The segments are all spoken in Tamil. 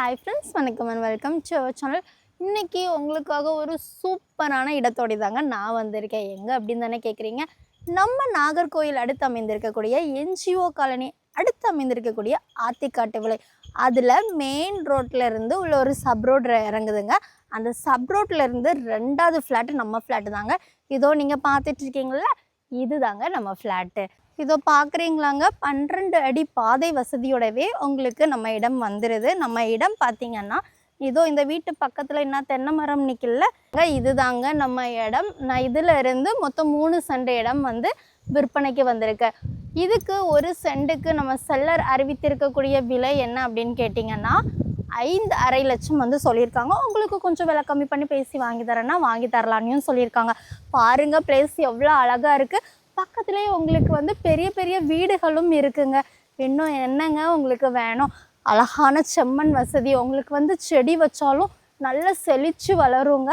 ஹாய் ஃப்ரெண்ட்ஸ், வணக்கம் and welcome to our channel. இன்றைக்கி உங்களுக்காக ஒரு சூப்பரான இடத்தோடி தாங்க நான் வந்திருக்கேன். எங்கே அப்படின்னு தானே கேட்குறீங்க? நம்ம நாகர்கோயில் அடுத்து அமைந்திருக்கக்கூடிய என்ஜிஓ காலனி அடுத்து அமைந்திருக்கக்கூடிய ஆத்திக்காட்டு விலை, அதில் மெயின் ரோட்டில் இருந்து உள்ள ஒரு சப் ரோடு இறங்குதுங்க. அந்த சப் ரோட்லேருந்து 2வது ஃப்ளாட்டு நம்ம ஃப்ளாட்டு தாங்க. இதோ நீங்கள் பார்த்துட்ருக்கீங்கள, இது தாங்க நம்ம ஃப்ளாட்டு. இதோ பார்க்குறீங்களாங்க, 12 அடி பாதை வசதியோடவே உங்களுக்கு நம்ம இடம் வந்துடுது. நம்ம இடம் பார்த்திங்கன்னா, இதோ இந்த வீட்டு பக்கத்தில் என்ன தென்னை மரம் நிற்கல, இது தாங்க நம்ம இடம். நான் இதில் இருந்து மொத்தம் 3 சென்ட் இடம் வந்து விற்பனைக்கு வந்திருக்கேன். இதுக்கு ஒரு சென்ட்டுக்கு நம்ம செல்லர் அறிவித்திருக்கக்கூடிய விலை என்ன அப்படின்னு கேட்டிங்கன்னா 5,50 லட்சம் வந்து சொல்லியிருக்காங்க. உங்களுக்கு கொஞ்சம் விலை கம்மி பண்ணி பேசி வாங்கி தரேன்னா வாங்கி தரலான்னு சொல்லியிருக்காங்க. பாருங்கள், பிளேஸ் எவ்வளோ அழகாக இருக்குது. பக்கத்துலேயே உங்களுக்கு வந்து பெரிய பெரிய வீடுகளும் இருக்குங்க. இன்னும் என்னங்க உங்களுக்கு வேணும்? அழகான செம்மண் வசதி, உங்களுக்கு வந்து செடி வச்சாலும் நல்லா செழித்து வளருங்க.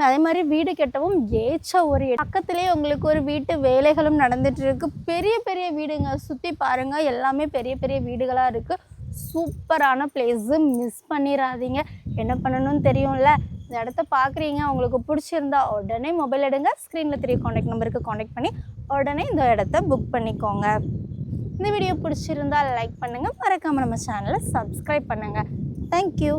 அதே மாதிரி வீடு கட்டவும் ஏற்ற ஒரு பக்கத்துலேயே உங்களுக்கு ஒரு வீட்டு வேலைகளும் நடந்துட்டு இருக்கு. பெரிய பெரிய வீடுங்க, சுற்றி பாருங்கள், எல்லாமே பெரிய பெரிய வீடுகளாக இருக்குது. சூப்பரான பிளேஸு, மிஸ் பண்ணிடாதீங்க. என்ன பண்ணணும்னு தெரியும்ல? இந்த இடத்த பார்க்குறீங்க, உங்களுக்கு பிடிச்சிருந்தா உடனே மொபைல் எடுங்க, ஸ்க்ரீனில் 3 காண்டாக்ட் நம்பருக்கு காண்டாக்ட் பண்ணி உடனே இந்த இடத்த புக் பண்ணிக்கோங்க. இந்த வீடியோ பிடிச்சிருந்தால் லைக் பண்ணுங்கள், மறக்காமல் நம்ம சேனலை சப்ஸ்கிரைப் பண்ணுங்கள். தேங்க்யூ.